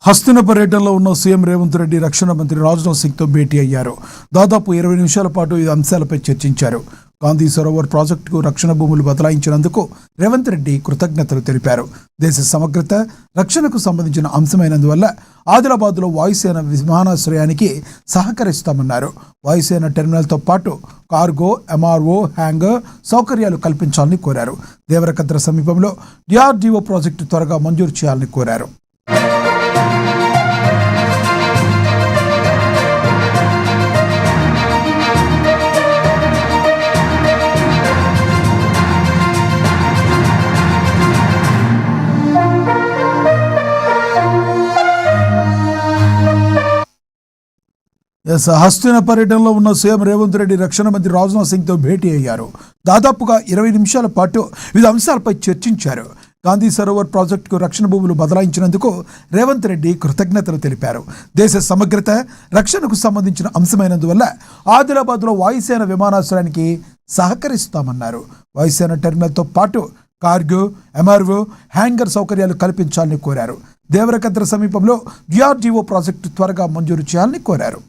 హస్తిన పర్యటనలో ఉన్న సీఎం రేవంత్ రెడ్డి రక్షణ మంత్రి రాజ్నాథ్ సింగ్తో భేటీ అయ్యారు. దాదాపు 20 నిమిషాల పాటు ఈ అంశాలపై చర్చించారు. గాంధీ సరోవర్ ప్రాజెక్టుకు రక్షణ భూములు బదలాయించినందుకు రేవంత్ రెడ్డి కృతజ్ఞతలు తెలిపారు. దేశ సమగ్రత, రక్షణకు సంబంధించిన అంశమైనందువల్ల ఆదిలాబాద్లో వాయుసేన విమానాశ్రయానికి సహకరిస్తామన్నారు. వాయుసేన టెర్మినల్తో పాటు కార్గో, ఎంఆర్ఓ, హ్యాంగర్ సౌకర్యాలు కల్పించాలని కోరారు. దేవరకద్ర సమీపంలో డిఆర్డీఓ ప్రాజెక్టు త్వరగా మంజూరు చేయాలని కోరారు. హస్తిన పర్యటనలో ఉన్న సీఎం రేవంత్ రెడ్డి రక్షణ మంత్రి రాజ్నాథ్ సింగ్తో భేటీ అయ్యారు. దాదాపుగా 20 నిమిషాల పాటు వివిధ అంశాలపై చర్చించారు. గాంధీ సరోవర్ ప్రాజెక్టుకు రక్షణ భూములు బదలాయించినందుకు రేవంత్ రెడ్డి కృతజ్ఞతలు తెలిపారు. దేశ సమగ్రత, రక్షణకు సంబంధించిన అంశమైనందువల్ల ఆదిలాబాద్లో వాయుసేన విమానాశ్రయానికి సహకరిస్తామన్నారు. వాయుసేన టెర్మినల్తో పాటు కార్గో, ఎంఆర్ఓ, హ్యాంగర్ సౌకర్యాలు కల్పించాలని కోరారు. దేవరకద్ర సమీపంలో డిఆర్డీఓ ప్రాజెక్టు త్వరగా మంజూరు చేయాలని కోరారు.